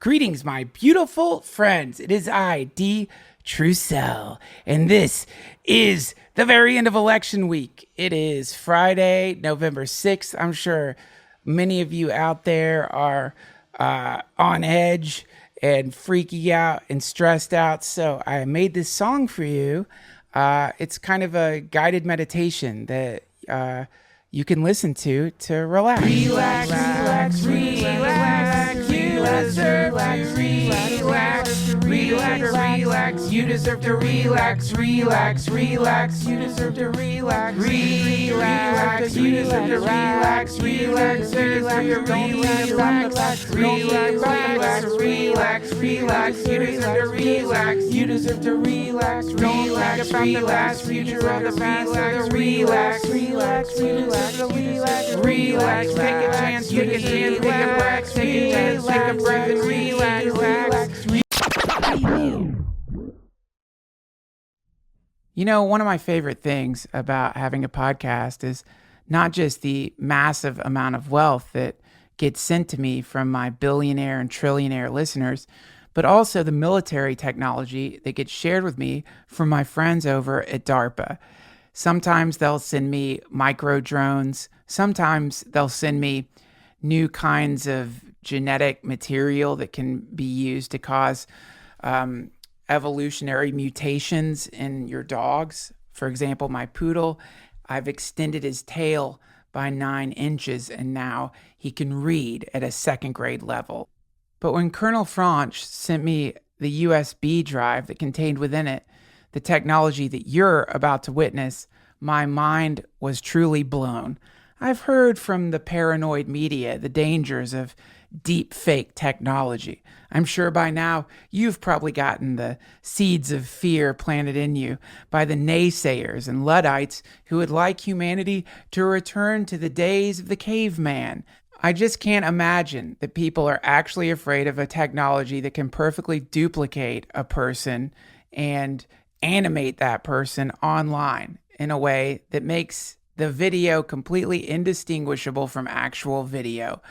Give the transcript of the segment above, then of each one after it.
Greetings, my beautiful friends. It is I, D. Trussell, and this is the very end of election week. It is Friday, November 6th. I'm sure many of you out there are on edge and freaky out and stressed out, so I made this song for you. It's kind of a guided meditation that you can listen to relax. Relax, relax, relax. You deserve to relax. Relax, relax. You deserve to relax. Relax, relax. You deserve to relax. Relax, you deserve to relax. Relax, you deserve to relax. Relax, relax, relax. You deserve to relax. You deserve to relax. Relax about the last future of the past. Relax, relax, relax, relax. Take a chance, take a chance, take a breath, take a chance, take a breath, and relax. You know, one of my favorite things about having a podcast is not just the massive amount of wealth that gets sent to me from my billionaire and trillionaire listeners, but also the military technology that gets shared with me from my friends over at DARPA. Sometimes they'll send me micro drones. Sometimes they'll send me new kinds of genetic material that can be used to cause evolutionary mutations in your dogs. For example, my poodle, I've extended his tail by 9 inches, and now he can read at a second grade level. But when Colonel Franch sent me the USB drive that contained within it the technology that you're about to witness, my mind was truly blown. I've heard from the paranoid media the dangers of deep fake technology. I'm sure by now you've probably gotten the seeds of fear planted in you by the naysayers and Luddites who would like humanity to return to the days of the caveman. I just can't imagine that people are actually afraid of a technology that can perfectly duplicate a person and animate that person online in a way that makes the video completely indistinguishable from actual video.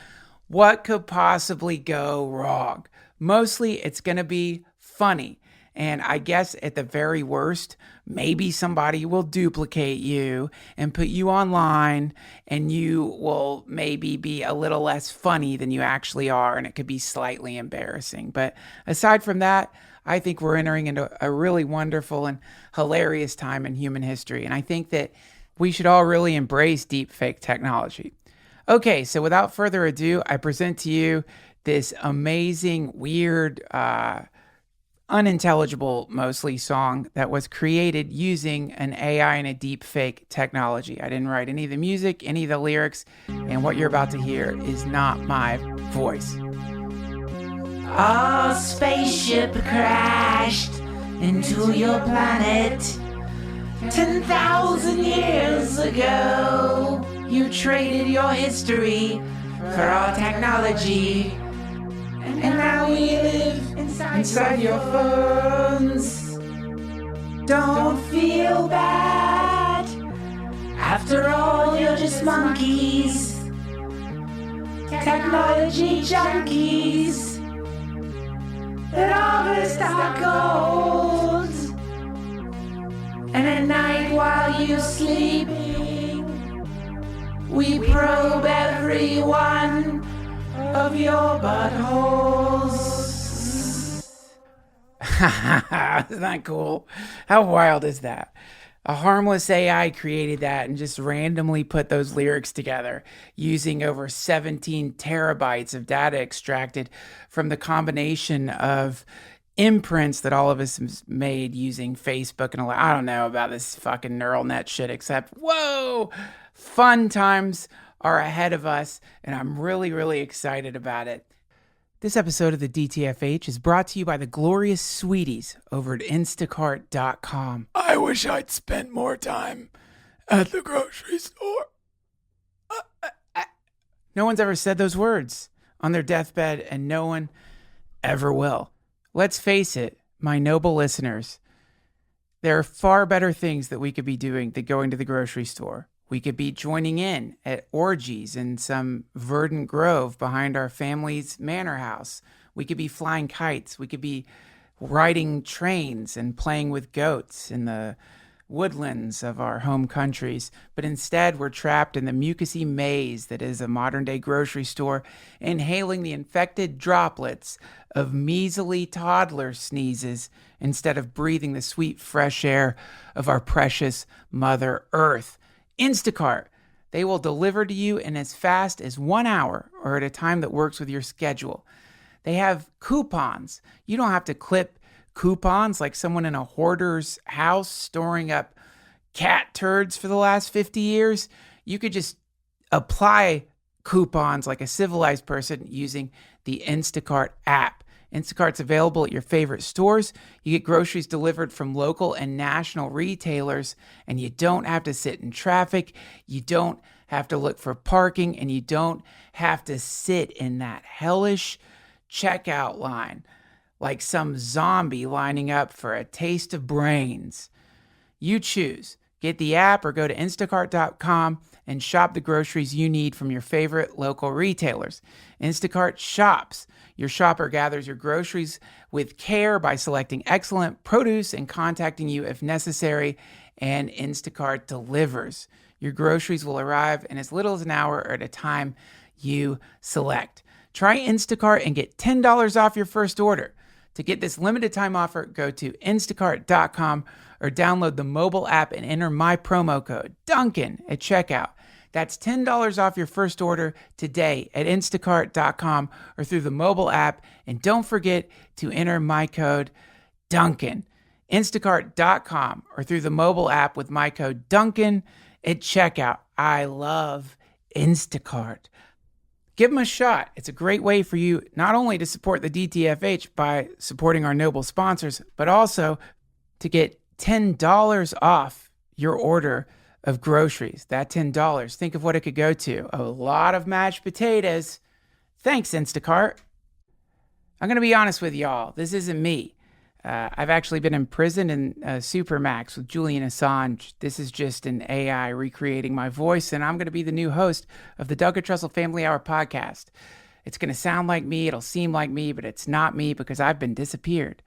What could possibly go wrong? Mostly it's going to be funny. And I guess at the very worst, maybe somebody will duplicate you and put you online, and you will maybe be a little less funny than you actually are, and it could be slightly embarrassing. But aside from that, I think we're entering into a really wonderful and hilarious time in human history. And I think that we should all really embrace deepfake technology. Okay, so without further ado, I present to you this amazing, weird, unintelligible mostly song that was created using an AI and a deepfake technology. I didn't write any of the music, any of the lyrics, and what you're about to hear is not my voice. Our spaceship crashed into your planet 10,000 years ago. You traded your history for our technology, and now we live inside your phones. Don't feel bad. After all, you're just monkeys, technology junkies that harvest our gold. And at night while you're sleeping, we probe every one of your buttholes. Isn't that cool? How wild is that? A harmless AI created that and just randomly put those lyrics together using over 17 terabytes of data extracted from the combination of imprints that all of us have made using Facebook and all that. I don't know about this fucking neural net shit, except, whoa, fun times are ahead of us, and I'm really, really excited about it. This episode of the DTFH is brought to you by the glorious sweeties over at Instacart.com. I wish I'd spent more time at the grocery store. No one's ever said those words on their deathbed, and no one ever will. Let's face it, my noble listeners, there are far better things that we could be doing than going to the grocery store. We could be joining in at orgies in some verdant grove behind our family's manor house. We could be flying kites. We could be riding trains and playing with goats in the woodlands of our home countries. But instead, we're trapped in the mucousy maze that is a modern-day grocery store, inhaling the infected droplets of measly toddler sneezes instead of breathing the sweet, fresh air of our precious Mother Earth. Instacart. They will deliver to you in as fast as 1 hour or at a time that works with your schedule. They have coupons. You don't have to clip coupons like someone in a hoarder's house storing up cat turds for the last 50 years. You could just apply coupons like a civilized person using the Instacart app. Instacart's available at your favorite stores. You get groceries delivered from local and national retailers, and you don't have to sit in traffic. You don't have to look for parking, and you don't have to sit in that hellish checkout line like some zombie lining up for a taste of brains. You choose. Get the app or go to instacart.com and shop the groceries you need from your favorite local retailers. Instacart shops. Your shopper gathers your groceries with care by selecting excellent produce and contacting you if necessary, and Instacart delivers. Your groceries will arrive in as little as an hour or at a time you select. Try Instacart and get $10 off your first order. To get this limited time offer, go to instacart.com or download the mobile app and enter my promo code, Duncan, at checkout. That's $10 off your first order today at instacart.com or through the mobile app. And don't forget to enter my code, Duncan. Instacart.com or through the mobile app with my code, Duncan, at checkout. I love Instacart. Give them a shot. It's a great way for you not only to support the DTFH by supporting our noble sponsors, but also to get $10 off your order of groceries. That $10, think of what it could go to. A lot of mashed potatoes. Thanks, Instacart. I'm going to be honest with y'all. This isn't me. I've actually been imprisoned in Supermax with Julian Assange. This is just an AI recreating my voice, and I'm going to be the new host of the Duncan Trussell Family Hour podcast. It's going to sound like me, it'll seem like me, but it's not me because I've been disappeared.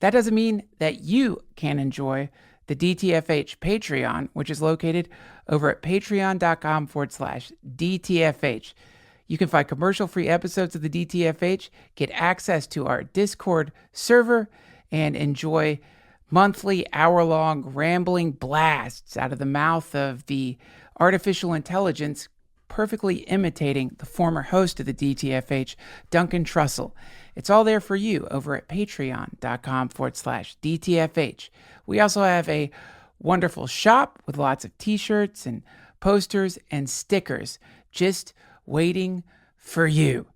That doesn't mean that you can't enjoy the DTFH Patreon, which is located over at patreon.com/DTFH. You can find commercial-free episodes of the DTFH, get access to our Discord server, and enjoy monthly hour-long rambling blasts out of the mouth of the artificial intelligence perfectly imitating the former host of the DTFH, Duncan Trussell. It's all there for you over at patreon.com/DTFH. We also have a wonderful shop with lots of t-shirts and posters and stickers just waiting for you.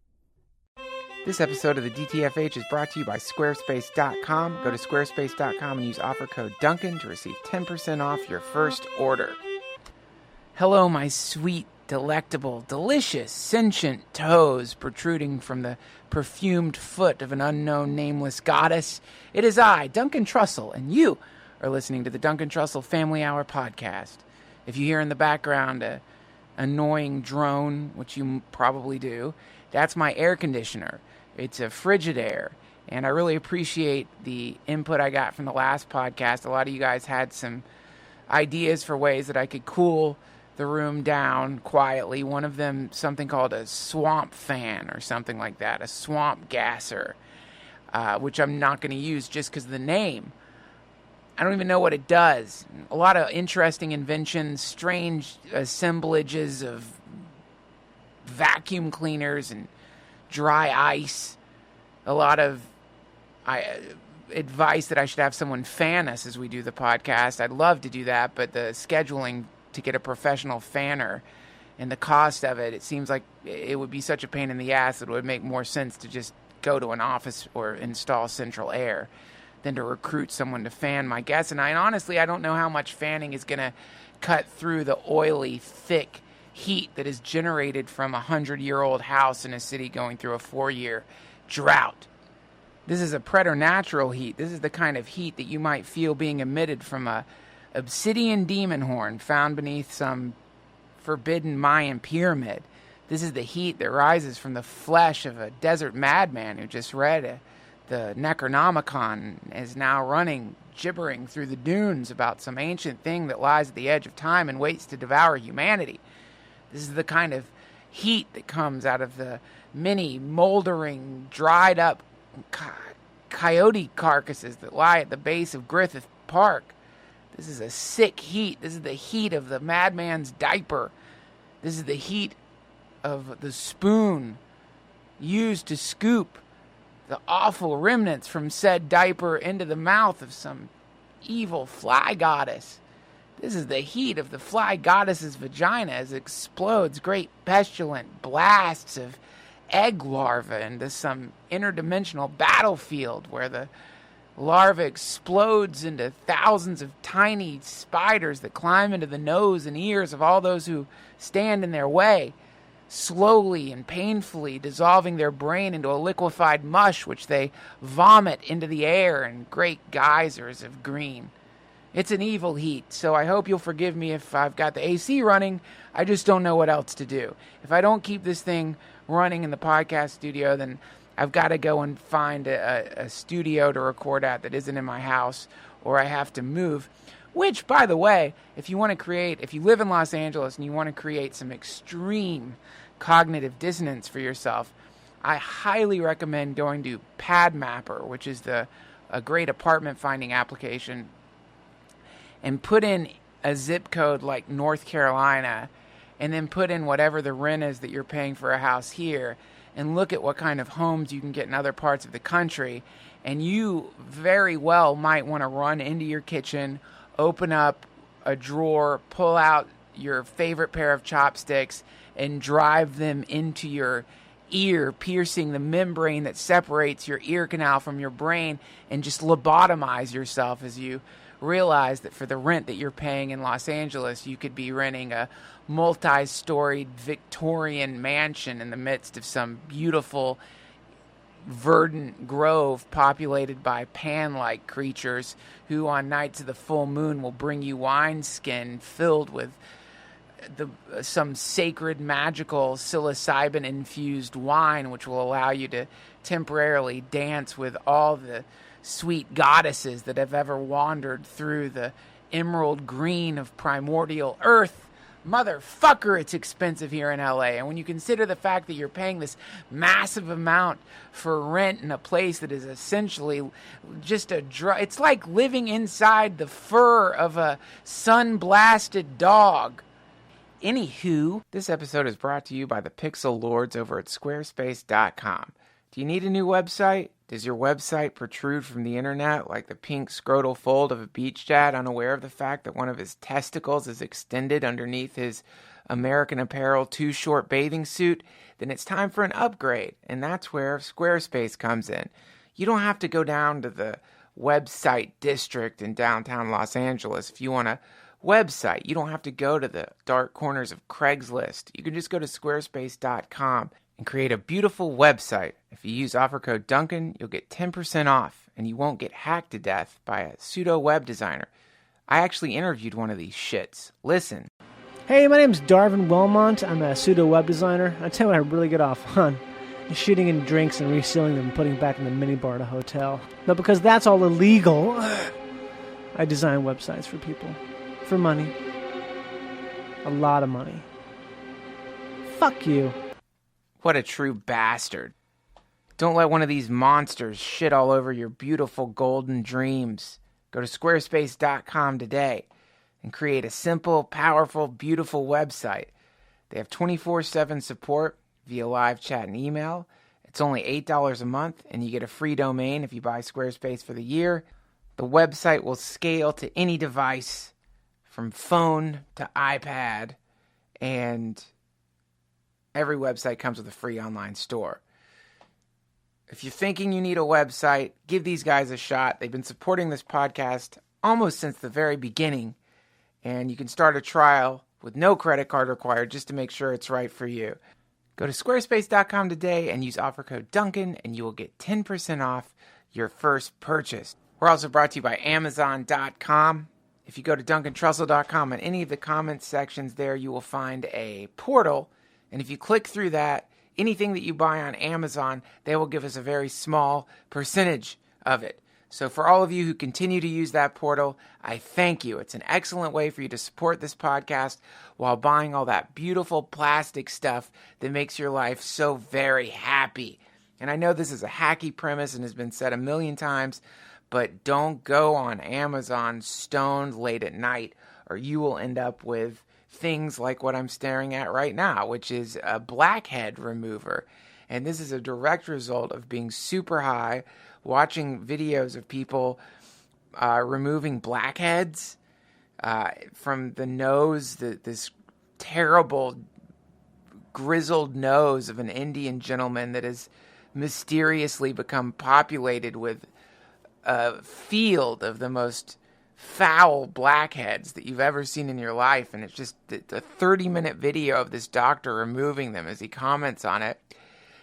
This episode of the DTFH is brought to you by Squarespace.com. Go to Squarespace.com and use offer code Duncan to receive 10% off your first order. Hello, my sweet, delectable, delicious, sentient toes protruding from the perfumed foot of an unknown nameless goddess. It is I, Duncan Trussell, and you are listening to the Duncan Trussell Family Hour podcast. If you hear in the background a annoying drone, which you probably do, that's my air conditioner. It's a Frigidaire, and I really appreciate the input I got from the last podcast. A lot of you guys had some ideas for ways that I could cool the room down quietly. One of them, something called a swamp fan or something like that, a swamp gasser, which I'm not going to use just because of the name. I don't even know what it does. A lot of interesting inventions, strange assemblages of vacuum cleaners and dry ice. A lot of advice that I should have someone fan us as we do the podcast. I'd love to do that, but the scheduling to get a professional fanner and the cost of it, it seems like it would be such a pain in the ass that it would make more sense to just go to an office or install central air than to recruit someone to fan my guests. And honestly, I don't know how much fanning is going to cut through the oily, thick heat that is generated from a 100-year-old house in a city going through a 4-year drought. This is a preternatural heat. This is the kind of heat that you might feel being emitted from a obsidian demon horn found beneath some forbidden Mayan pyramid. This is the heat that rises from the flesh of a desert madman who just read the Necronomicon and is now running, gibbering through the dunes about some ancient thing that lies at the edge of time and waits to devour humanity. This is the kind of heat that comes out of the many moldering, dried up coyote carcasses that lie at the base of Griffith Park. This is a sick heat. This is the heat of the madman's diaper. This is the heat of the spoon used to scoop the awful remnants from said diaper into the mouth of some evil fly goddess. This is the heat of the fly goddess's vagina as it explodes great pestilent blasts of egg larvae into some interdimensional battlefield where the larva explodes into thousands of tiny spiders that climb into the nose and ears of all those who stand in their way, slowly and painfully dissolving their brain into a liquefied mush which they vomit into the air in great geysers of green. It's an evil heat, so I hope you'll forgive me if I've got the AC running. I just don't know what else to do. If I don't keep this thing running in the podcast studio, then I've got to go and find a studio to record at that isn't in my house, or I have to move. Which, by the way, if you live in Los Angeles and you want to create some extreme cognitive dissonance for yourself, I highly recommend going to PadMapper, which is a great apartment finding application, and put in a zip code like North Carolina, and then put in whatever the rent is that you're paying for a house here, and look at what kind of homes you can get in other parts of the country. And you very well might want to run into your kitchen, open up a drawer, pull out your favorite pair of chopsticks, and drive them into your ear, piercing the membrane that separates your ear canal from your brain, and just lobotomize yourself as you realize that for the rent that you're paying in Los Angeles, you could be renting a multi-storied Victorian mansion in the midst of some beautiful verdant grove populated by pan-like creatures who on nights of the full moon will bring you wineskin filled with some sacred magical psilocybin-infused wine, which will allow you to temporarily dance with all the sweet goddesses that have ever wandered through the emerald green of primordial earth. Motherfucker, it's expensive here in LA. And when you consider the fact that you're paying this massive amount for rent in a place that is essentially just it's like living inside the fur of a sun-blasted dog. Anywho, this episode is brought to you by the Pixel Lords over at Squarespace.com. Do you need a new website? Does your website protrude from the internet like the pink scrotal fold of a beach dad unaware of the fact that one of his testicles is extended underneath his American Apparel too-short bathing suit? Then it's time for an upgrade, and that's where Squarespace comes in. You don't have to go down to the website district in downtown Los Angeles if you want a website. You don't have to go to the dark corners of Craigslist. You can just go to squarespace.com and create a beautiful website. If you use offer code Duncan, you'll get 10% off, and you won't get hacked to death by a pseudo web designer. I actually interviewed one of these shits. Listen. Hey, my name's Darvin Wilmont. I'm a pseudo web designer. I tell you what I really get off on. Shooting in drinks and resealing them and putting back in the minibar at a hotel. But because that's all illegal, I design websites for people. For money. A lot of money. Fuck you. What a true bastard. Don't let one of these monsters shit all over your beautiful golden dreams. Go to squarespace.com today and create a simple, powerful, beautiful website. They have 24/7 support via live chat and email. It's only $8 a month, and you get a free domain if you buy Squarespace for the year. The website will scale to any device, from phone to iPad, and every website comes with a free online store. If you're thinking you need a website, give these guys a shot. They've been supporting this podcast almost since the very beginning, and you can start a trial with no credit card required just to make sure it's right for you. Go to squarespace.com today and use offer code Duncan, and you will get 10% off your first purchase. We're also brought to you by Amazon.com. If you go to DuncanTrussell.com, in any of the comments sections there, you will find a portal. And if you click through that, anything that you buy on Amazon, they will give us a very small percentage of it. So for all of you who continue to use that portal, I thank you. It's an excellent way for you to support this podcast while buying all that beautiful plastic stuff that makes your life so very happy. And I know this is a hacky premise and has been said a million times, but don't go on Amazon stoned late at night, or you will end up with things like what I'm staring at right now, which is a blackhead remover. And this is a direct result of being super high, watching videos of people removing blackheads from the nose, this terrible grizzled nose of an Indian gentleman that has mysteriously become populated with a field of the most foul blackheads that you've ever seen in your life. And it's just the 30-minute video of this doctor removing them as he comments on it.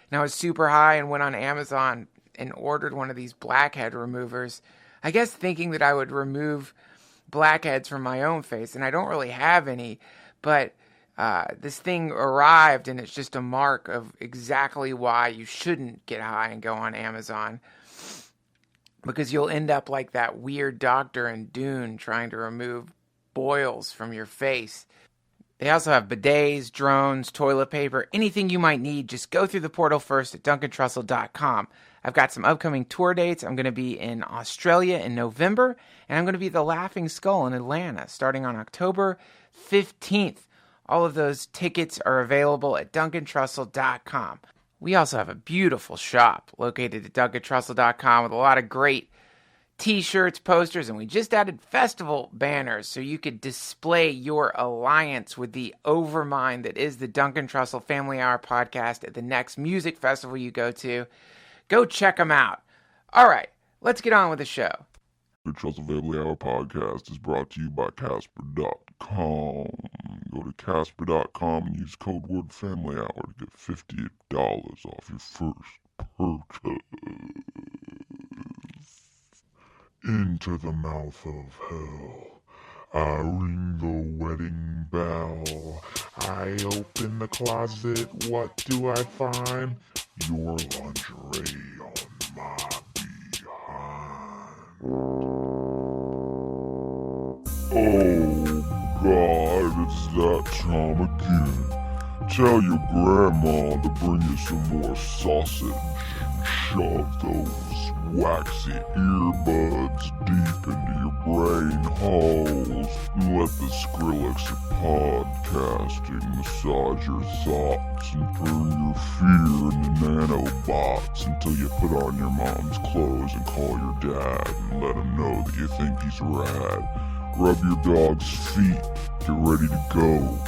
And I was super high and went on Amazon and ordered one of these blackhead removers, I guess thinking that I would remove blackheads from my own face, and I don't really have any, but this thing arrived, and it's just a mark of exactly why you shouldn't get high and go on Amazon, because you'll end up like that weird doctor in Dune trying to remove boils from your face. They also have bidets, drones, toilet paper, anything you might need. Just go through the portal first at DuncanTrussell.com. I've got some upcoming tour dates. I'm going to be in Australia in November, and I'm going to be at the Laughing Skull in Atlanta starting on October 15th. All of those tickets are available at DuncanTrussell.com. We also have a beautiful shop located at DuncanTrussell.com with a lot of great t-shirts, posters, and we just added festival banners so you could display your alliance with the overmind that is the Duncan Trussell Family Hour podcast at the next music festival you go to. Go check them out. All right, let's get on with the show. The Trussell Family Hour podcast is brought to you by Casper.com. Go to Casper.com and use code word Family Hour to get $50 off your first purchase. Into the mouth of hell, I ring the wedding bell. I open the closet, what do I find? Your lingerie on my behind. Oh God, it's that time again. Tell your grandma to bring you some more sausage. Shove those waxy earbuds deep into your brain holes and let the Skrillex of podcasting massage your thoughts and turn your fear into nanobots until you put on your mom's clothes and call your dad and let him know that you think he's rad. Rub your dog's feet, get ready to go.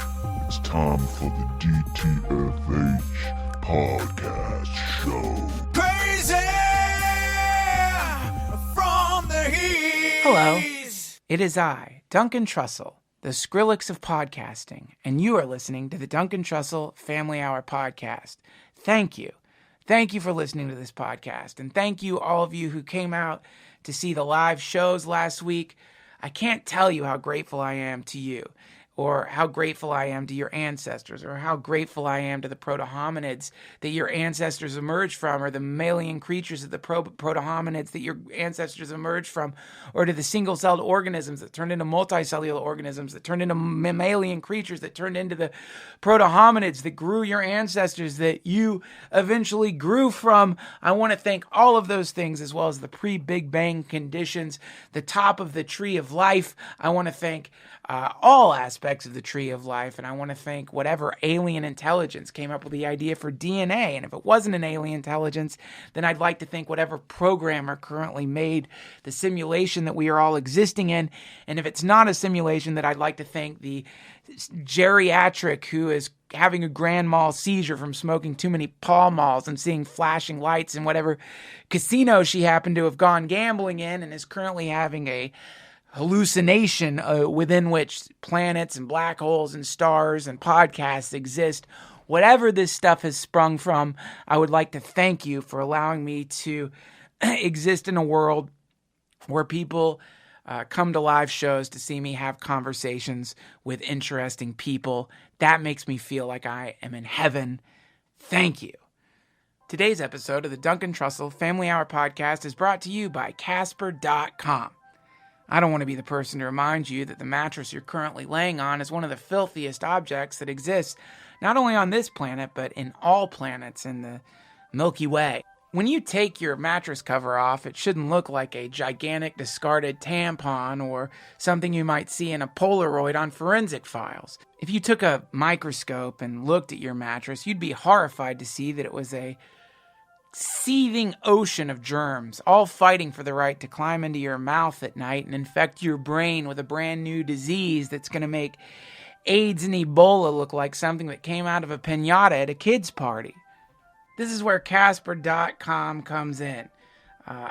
It's time for the DTFH podcast show. Crazy from the heat. Hello, it is I, Duncan Trussell, the Skrillex of podcasting, and you are listening to the Duncan Trussell Family Hour podcast. Thank you. Thank you for listening to this podcast, and thank you all of you who came out to see the live shows last week. I can't tell you how grateful I am to you, or how grateful I am to your ancestors, or how grateful I am to the proto-hominids that your ancestors emerged from, or the mammalian creatures of the proto-hominids that your ancestors emerged from, or to the single-celled organisms that turned into multicellular organisms, that turned into mammalian creatures, that turned into the proto-hominids that grew your ancestors, that you eventually grew from. I want to thank all of those things, as well as the pre-Big Bang conditions, the top of the tree of life. I want to thank all aspects of the tree of life, and I want to thank whatever alien intelligence came up with the idea for DNA. And if it wasn't an alien intelligence, then I'd like to thank whatever programmer currently made the simulation that we are all existing in. And if it's not a simulation, then I'd like to thank the geriatric who is having a grand mal seizure from smoking too many Pall Malls and seeing flashing lights in whatever casino she happened to have gone gambling in, and is currently having a hallucination within which planets and black holes and stars and podcasts exist. Whatever this stuff has sprung from, I would like to thank you for allowing me to exist in a world where people come to live shows to see me have conversations with interesting people. That makes me feel like I am in heaven. Thank you. Today's episode of the Duncan Trussell Family Hour podcast is brought to you by Casper.com. I don't want to be the person to remind you that the mattress you're currently laying on is one of the filthiest objects that exists, not only on this planet, but in all planets in the Milky Way. When you take your mattress cover off, it shouldn't look like a gigantic discarded tampon or something you might see in a Polaroid on forensic files. If you took a microscope and looked at your mattress, you'd be horrified to see that it was a seething ocean of germs, all fighting for the right to climb into your mouth at night and infect your brain with a brand new disease that's going to make AIDS and Ebola look like something that came out of a piñata at a kid's party. This is where Casper.com comes in.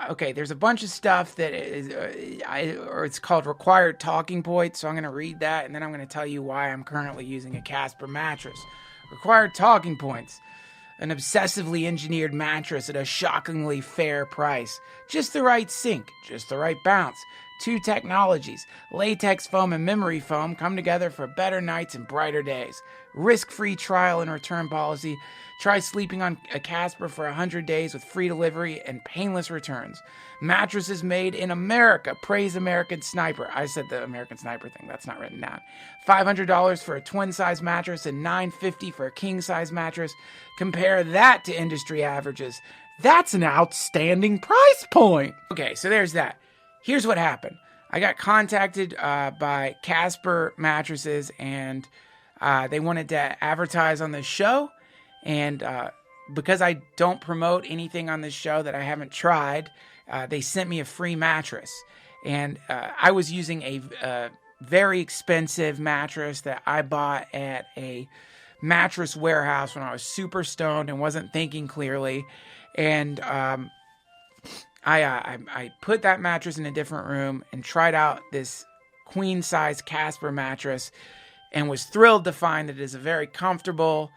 Okay, there's a bunch of stuff that is, it's called required talking points, so I'm going to read that, and then I'm going to tell you why I'm currently using a Casper mattress. Required talking points. An obsessively engineered mattress at a shockingly fair price. Just the right sink, just the right bounce. 2 technologies, latex foam and memory foam, come together for better nights and brighter days. Risk-free trial and return policy. Try sleeping on a Casper for 100 days with free delivery and painless returns. Mattresses made in America. Praise American Sniper. I said the American Sniper thing. That's not written down. $500 for a twin-size mattress and $950 for a king-size mattress. Compare that to industry averages. That's an outstanding price point. Okay, so there's that. Here's what happened. I got contacted by Casper Mattresses, and they wanted to advertise on this show. And because I don't promote anything on this show that I haven't tried, they sent me a free mattress. And I was using a very expensive mattress that I bought at a mattress warehouse when I was super stoned and wasn't thinking clearly. And I put that mattress in a different room and tried out this queen-size Casper mattress and was thrilled to find that it is a very comfortable,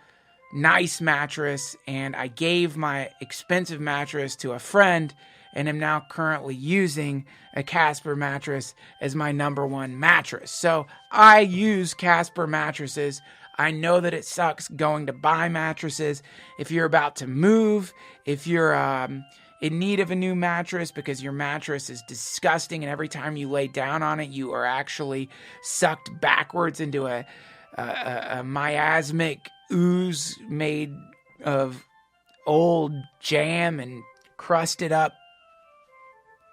nice mattress, and I gave my expensive mattress to a friend and am now currently using a Casper mattress as my number one mattress. So I use Casper mattresses. I know that it sucks going to buy mattresses. If you're about to move, if you're in need of a new mattress because your mattress is disgusting and every time you lay down on it, you are actually sucked backwards into a miasmic ooze made of old jam and crusted up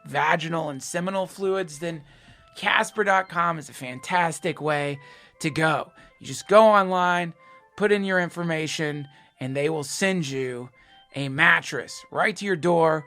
vaginal and seminal fluids, then Casper.com is a fantastic way to go. You just go online, put in your information, and they will send you a mattress right to your door.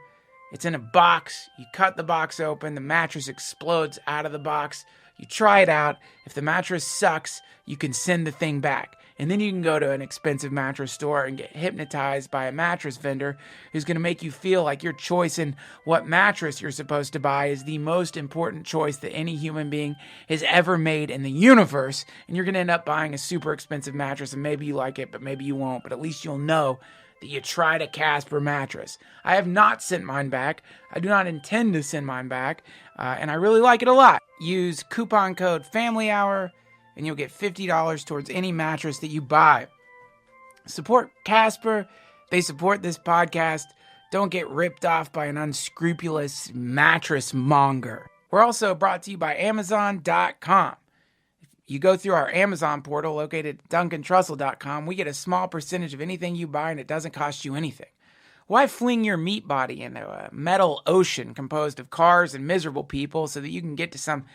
It's in a box. You cut the box open. The mattress explodes out of the box. You try it out. If the mattress sucks, you can send the thing back. And then you can go to an expensive mattress store and get hypnotized by a mattress vendor who's going to make you feel like your choice in what mattress you're supposed to buy is the most important choice that any human being has ever made in the universe. And you're going to end up buying a super expensive mattress, and maybe you like it, but maybe you won't. But at least you'll know that you tried a Casper mattress. I have not sent mine back. I do not intend to send mine back. And I really like it a lot. Use coupon code Family Hour, and you'll get $50 towards any mattress that you buy. Support Casper. They support this podcast. Don't get ripped off by an unscrupulous mattress monger. We're also brought to you by Amazon.com. If you go through our Amazon portal located at DuncanTrussell.com, we get a small percentage of anything you buy, and it doesn't cost you anything. Why fling your meat body into a metal ocean composed of cars and miserable people so that you can get to some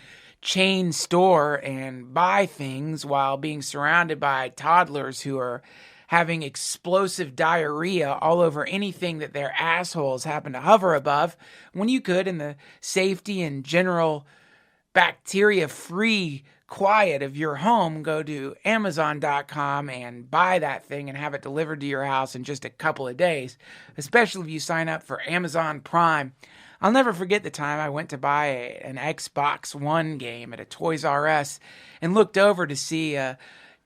chain store and buy things while being surrounded by toddlers who are having explosive diarrhea all over anything that their assholes happen to hover above, when you could, in the safety and general bacteria-free quiet of your home, go to Amazon.com and buy that thing and have it delivered to your house in just a couple of days, especially if you sign up for Amazon Prime. I'll never forget the time I went to buy an Xbox One game at a Toys R Us and looked over to see a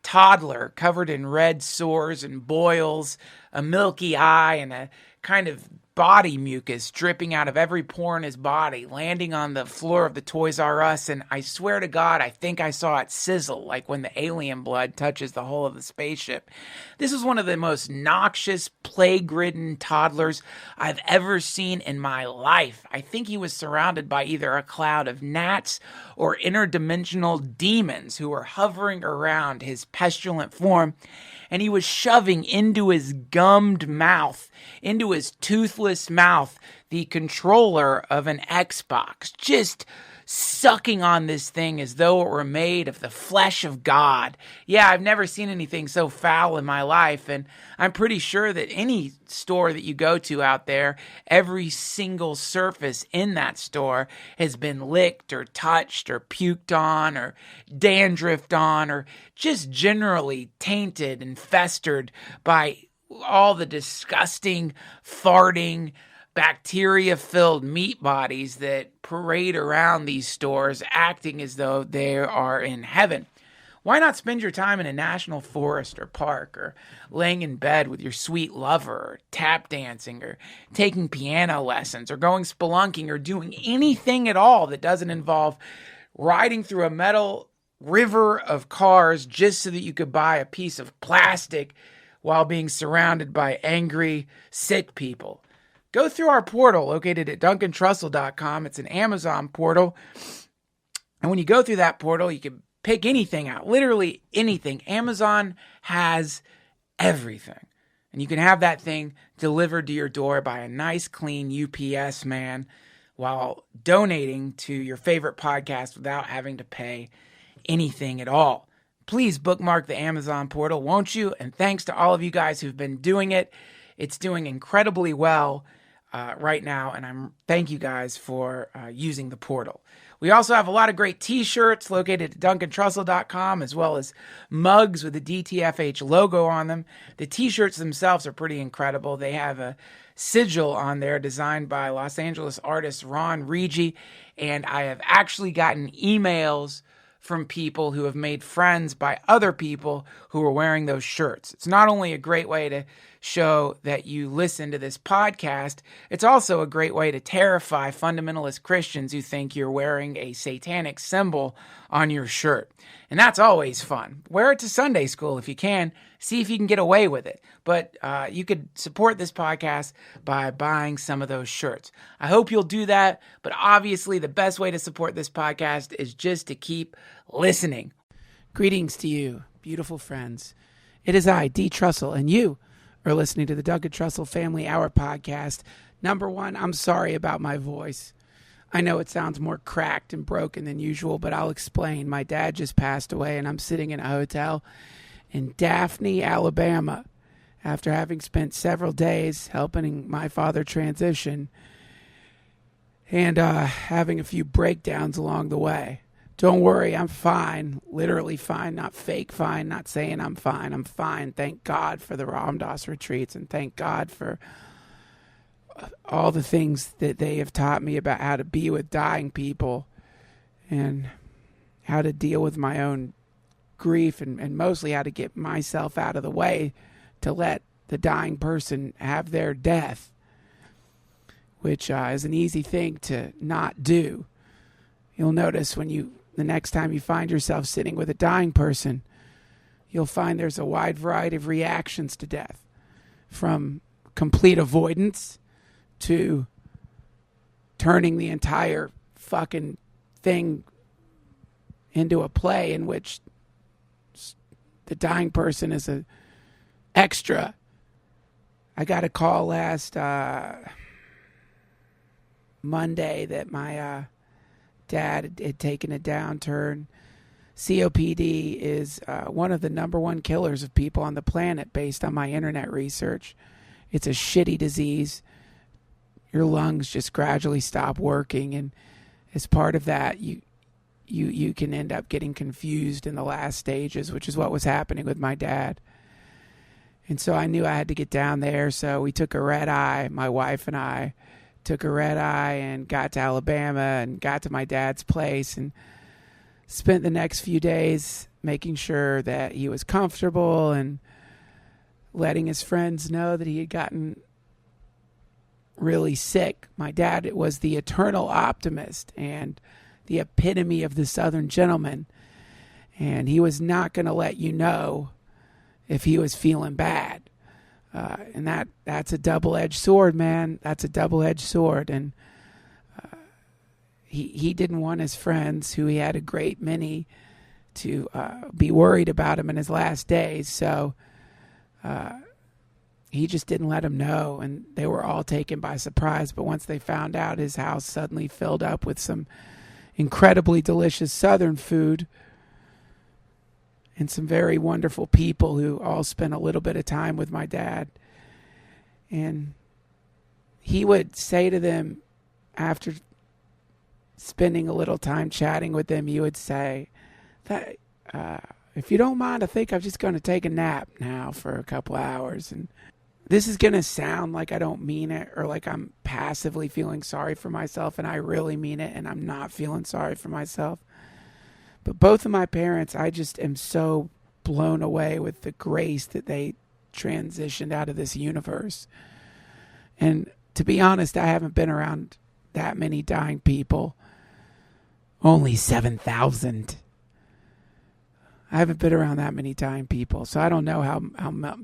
toddler covered in red sores and boils a milky eye and a kind of body mucus dripping out of every pore in his body, landing on the floor of the Toys R Us, and I swear to God, I think I saw it sizzle like when the alien blood touches the hull of the spaceship. This was one of the most noxious, plague-ridden toddlers I've ever seen in my life. I think he was surrounded by either a cloud of gnats or interdimensional demons who were hovering around his pestilent form, and he was shoving into his gummed mouth, into his toothless mouth, the controller of an Xbox, just sucking on this thing as though it were made of the flesh of God. Yeah, I've never seen anything so foul in my life, and I'm pretty sure that any store that you go to out there, every single surface in that store has been licked or touched or puked on or dandruffed on or just generally tainted and festered by all the disgusting, farting, bacteria-filled meat bodies that parade around these stores acting as though they are in heaven. Why not spend your time in a national forest or park, or laying in bed with your sweet lover, or tap dancing, or taking piano lessons, or going spelunking, or doing anything at all that doesn't involve riding through a metal river of cars just so that you could buy a piece of plastic while being surrounded by angry, sick people? Go through our portal located at DuncanTrussell.com. It's an Amazon portal. And when you go through that portal, you can pick anything out, literally anything. Amazon has everything. And you can have that thing delivered to your door by a nice, clean UPS man while donating to your favorite podcast without having to pay anything at all. Please bookmark the Amazon portal, won't you? And thanks to all of you guys who've been doing it. It's doing incredibly well right now, and thank you guys for using the portal. We also have a lot of great t-shirts located at DuncanTrussell.com, as well as mugs with the DTFH logo on them. The t-shirts themselves are pretty incredible. They have a sigil on there designed by Los Angeles artist Ron Rigi, and I have actually gotten emails from people who have made friends by other people who are wearing those shirts. It's not only a great way to show that you listen to this podcast, it's also a great way to terrify fundamentalist Christians who think you're wearing a satanic symbol on your shirt. And that's always fun. Wear it to Sunday school if you can. See if you can get away with it. But you could support this podcast by buying some of those shirts. I hope you'll do that. But obviously, the best way to support this podcast is just to keep listening. Greetings to you, beautiful friends. It is I, D. Trussell, and you are listening to the Duncan Trussell Family Hour podcast. Number one, I'm sorry about my voice. I know it sounds more cracked and broken than usual, but I'll explain. My dad just passed away, and I'm sitting in a hotel in Daphne, Alabama, after having spent several days helping my father transition and having a few breakdowns along the way. Don't worry, I'm fine, literally fine, not fake fine, not saying I'm fine. I'm fine. Thank God for the Ramdas retreats, and thank God for all the things that they have taught me about how to be with dying people and how to deal with my own grief, and mostly how to get myself out of the way to let the dying person have their death, which is an easy thing to not do. You'll notice the next time you find yourself sitting with a dying person, you'll find there's a wide variety of reactions to death, from complete avoidance to turning the entire fucking thing into a play in which the dying person is a extra. I got a call last Monday that my dad had taken a downturn. COPD is one of the number one killers of people on the planet based on my internet research. It's a shitty disease. Your lungs just gradually stop working, and as part of that, you can end up getting confused in the last stages, which is what was happening with my dad. And so I knew I had to get down there, so we took a red eye, my wife and I took a red eye and got to Alabama and got to my dad's place and spent the next few days making sure that he was comfortable and letting his friends know that he had gotten really sick. My dad was the eternal optimist and the epitome of the Southern gentleman. And he was not going to let you know if he was feeling bad. And that's a double-edged sword, man. That's a double-edged sword. And he didn't want his friends, who he had a great many, to be worried about him in his last days. So he just didn't let them know. And they were all taken by surprise. But once they found out, his house suddenly filled up with some incredibly delicious Southern food and some very wonderful people who all spent a little bit of time with my dad. And he would say to them, after spending a little time chatting with them, he would say, that, if you don't mind, I think I'm just going to take a nap now for a couple hours. And this is going to sound like I don't mean it, or like I'm passively feeling sorry for myself, and I really mean it, and I'm not feeling sorry for myself. But both of my parents, I just am so blown away with the grace that they transitioned out of this universe. And to be honest, I haven't been around that many dying people. Only 7,000. I haven't been around that many dying people, so I don't know how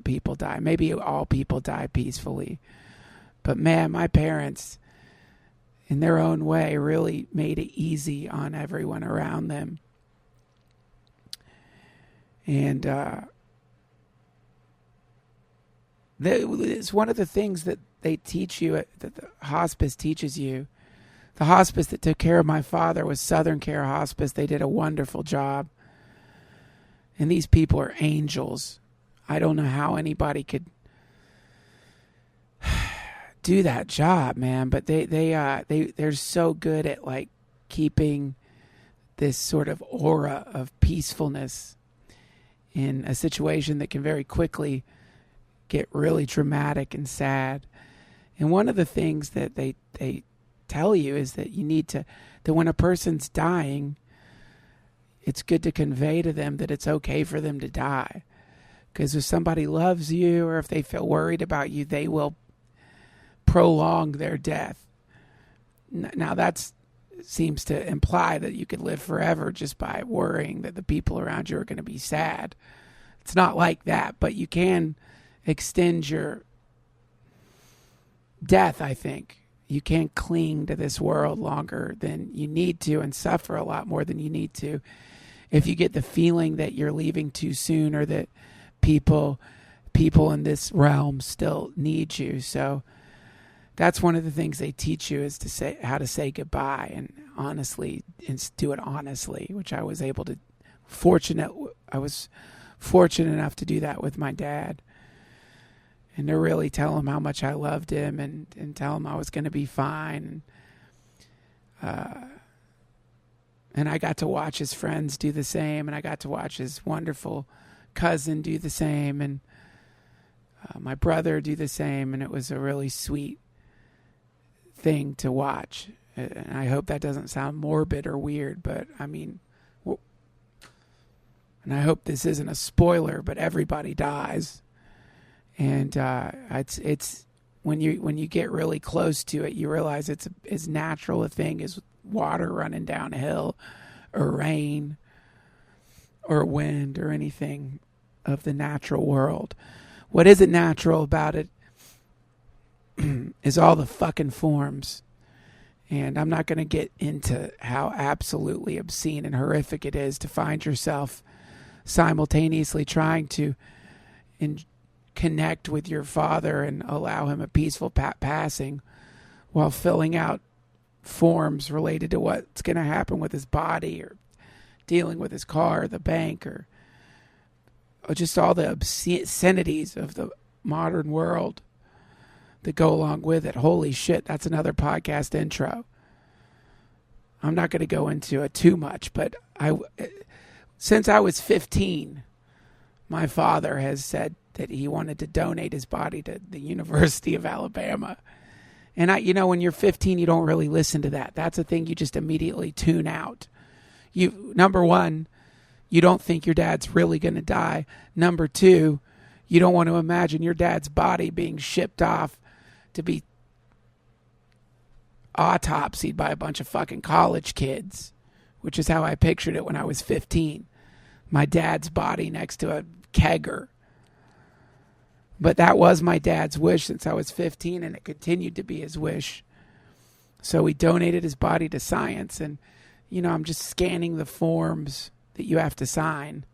people die. Maybe all people die peacefully. But man, my parents, in their own way, really made it easy on everyone around them. And it's one of the things that they teach you, that the hospice teaches you. The hospice that took care of my father was Southern Care Hospice. They did a wonderful job. And these people are angels. I don't know how anybody could do that job, man. But they're so good at like keeping this sort of aura of peacefulness in a situation that can very quickly get really dramatic and sad. And one of the things that they tell you is that you need to, that when a person's dying, it's good to convey to them that it's okay for them to die. Because if somebody loves you, or if they feel worried about you, they will prolong their death. Now that seems to imply that you could live forever just by worrying that the people around you are going to be sad. It's not like that, but you can extend your death, I think. You can't cling to this world longer than you need to, and suffer a lot more than you need to, if you get the feeling that you're leaving too soon, or that people in this realm still need you. So that's one of the things they teach you, is to say how to say goodbye, and honestly, and do it honestly, which I was able to. I was fortunate enough to do that with my dad. And to really tell him how much I loved him, and tell him I was going to be fine. And I got to watch his friends do the same, and I got to watch his wonderful cousin do the same, and my brother do the same, and it was a really sweet thing to watch. And I hope that doesn't sound morbid or weird, but I mean, and I hope this isn't a spoiler, but everybody dies. And it's when you get really close to it, you realize it's as natural a thing as water running down a hill, or rain, or wind, or anything of the natural world. What isn't natural about it is all the fucking forms. And I'm not going to get into how absolutely obscene and horrific it is to find yourself simultaneously trying to connect with your father and allow him a peaceful passing, while filling out forms related to what's going to happen with his body, or dealing with his car, or the bank, or just all the obscenities of the modern world that go along with it. Holy shit, that's another podcast intro. I'm not going to go into it too much, but since I was 15, my father has said that he wanted to donate his body to the University of Alabama. And when you're 15, you don't really listen to that. That's a thing you just immediately tune out. Number one, you don't think your dad's really going to die. Number two, You don't want to imagine your dad's body being shipped off to be autopsied by a bunch of fucking college kids, which is how I pictured it when I was 15. My dad's body next to a kegger. But that was my dad's wish since I was 15, and it continued to be his wish. So he donated his body to science, and, I'm just scanning the forms that you have to sign.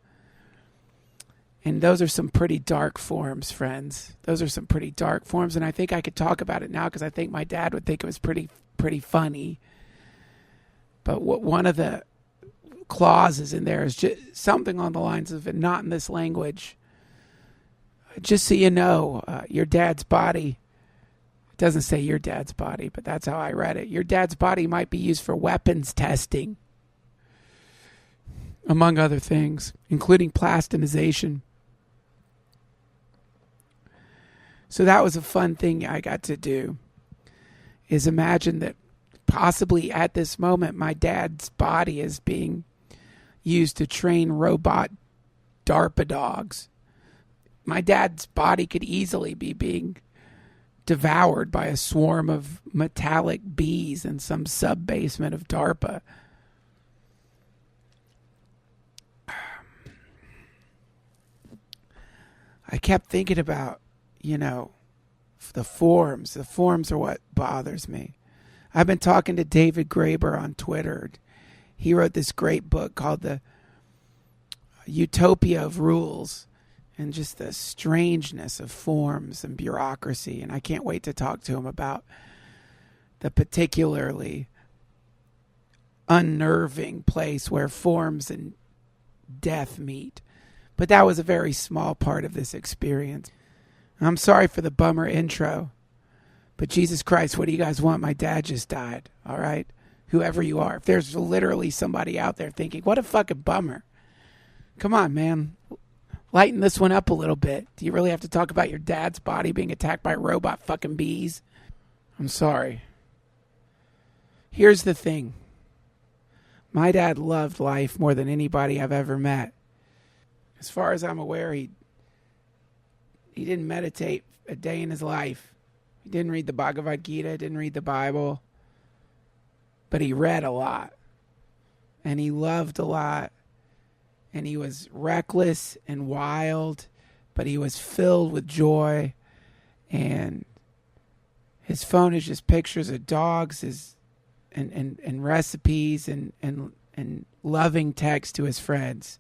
And those are some pretty dark forms, friends. Those are some pretty dark forms, and I think I could talk about it now because I think my dad would think it was pretty funny. But one of the clauses in there is just something on the lines of, and not in this language, just so you know, your dad's body, it doesn't say your dad's body, but that's how I read it. Your dad's body might be used for weapons testing, among other things, including plastinization. So that was a fun thing I got to do, is imagine that possibly at this moment my dad's body is being used to train robot DARPA dogs. My dad's body could easily be being devoured by a swarm of metallic bees in some sub-basement of DARPA. I kept thinking about, the forms. The forms are what bothers me. I've been talking to David Graeber on Twitter. He wrote this great book called The Utopia of Rules, and just the strangeness of forms and bureaucracy. And I can't wait to talk to him about the particularly unnerving place where forms and death meet. But that was a very small part of this experience. I'm sorry for the bummer intro, but Jesus Christ, what do you guys want? My dad just died, all right? Whoever you are. If there's literally somebody out there thinking, what a fucking bummer. Come on, man. Lighten this one up a little bit. Do you really have to talk about your dad's body being attacked by robot fucking bees? I'm sorry. Here's the thing. My dad loved life more than anybody I've ever met. As far as I'm aware, he didn't meditate a day in his life. He didn't read the Bhagavad Gita, didn't read the Bible. But he read a lot. And he loved a lot. And he was reckless and wild, but he was filled with joy. And his phone is just pictures of dogs and recipes and loving text to his friends.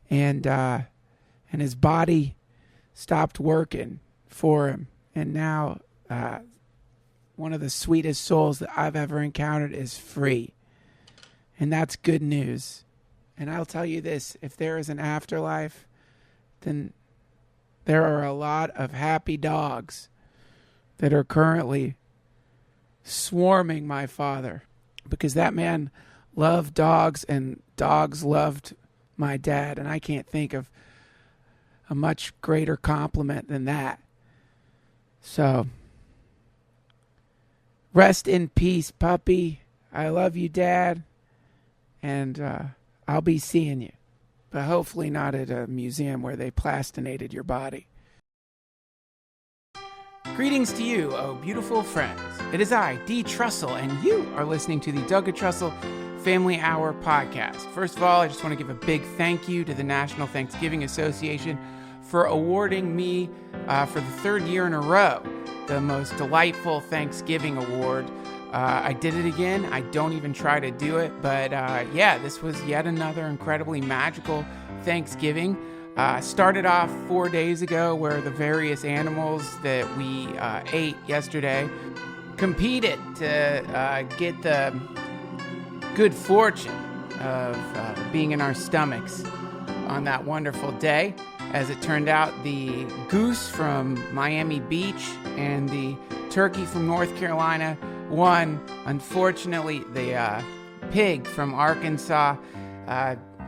And his body stopped working for him. And now one of the sweetest souls that I've ever encountered is free. And that's good news. And I'll tell you this, if there is an afterlife, then there are a lot of happy dogs that are currently swarming my father, because that man loved dogs and dogs loved my dad. And I can't think of a much greater compliment than that. So, rest in peace, puppy. I love you, Dad. And I'll be seeing you, but hopefully not at a museum where they plastinated your body. Greetings to you, oh beautiful friends. It is I, D. Trussell, and you are listening to the Duncan Trussell Family Hour podcast. First of all, I just want to give a big thank you to the National Thanksgiving Association for awarding me for the third year in a row the most delightful Thanksgiving award. I did it again. I don't even try to do it, but this was yet another incredibly magical Thanksgiving. Started off 4 days ago, where the various animals that we ate yesterday competed to get the good fortune of being in our stomachs on that wonderful day. As it turned out, the goose from Miami Beach and the turkey from North Carolina won. Unfortunately, the pig from Arkansas,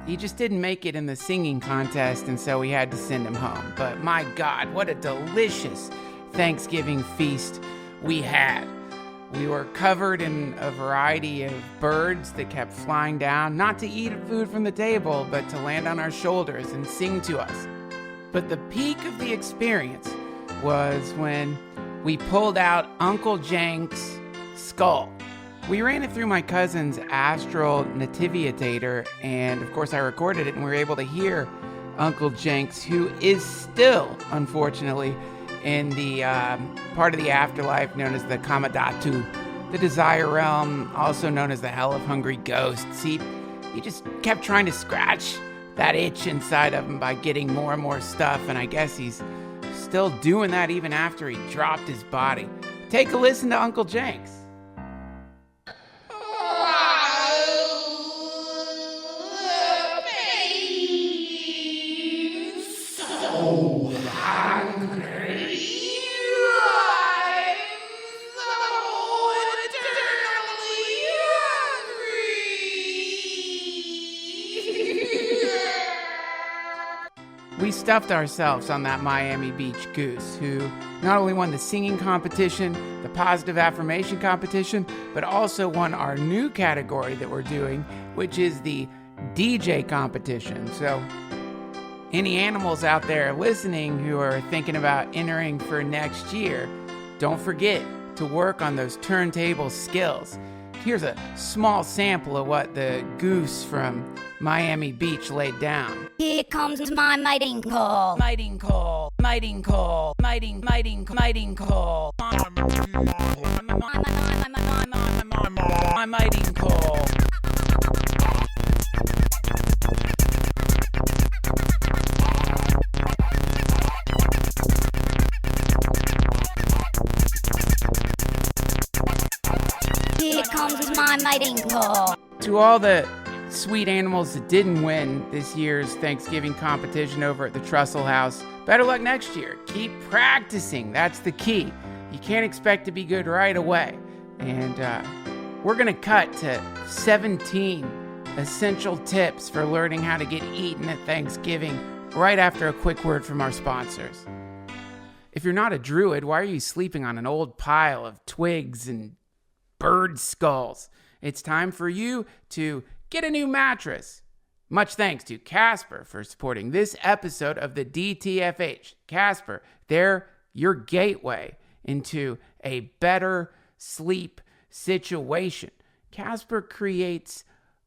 he just didn't make it in the singing contest, and so we had to send him home. But my God, what a delicious Thanksgiving feast we had. We were covered in a variety of birds that kept flying down, not to eat food from the table, but to land on our shoulders and sing to us. But the peak of the experience was when we pulled out Uncle Jenks' skull. We ran it through my cousin's astral nativitator, and of course I recorded it, and we were able to hear Uncle Jenks, who is still, unfortunately, in the part of the afterlife known as the Kamadatu, the Desire Realm, also known as the Hell of Hungry Ghosts. He just kept trying to scratch that itch inside of him by getting more and more stuff, and I guess he's still doing that even after he dropped his body. Take a listen to Uncle Jenks. We stuffed ourselves on that Miami Beach goose, who not only won the singing competition, the positive affirmation competition, but also won our new category that we're doing, which is the DJ competition. So any animals out there listening who are thinking about entering for next year, don't forget to work on those turntable skills. Here's a small sample of what the goose from Miami Beach laid down. Here comes my mating call. Mating call, mating call, mating call. My mating call. Here comes my mating call. To all the sweet animals that didn't win this year's Thanksgiving competition over at the Trussell House, better luck next year. Keep practicing. That's the key. You can't expect to be good right away. And we're going to cut to 17 essential tips for learning how to get eaten at Thanksgiving right after a quick word from our sponsors. If you're not a druid, why are you sleeping on an old pile of twigs and bird skulls? It's time for you to get a new mattress. Much thanks to Casper for supporting this episode of the DTFH. Casper, they're your gateway into a better sleep situation. Casper creates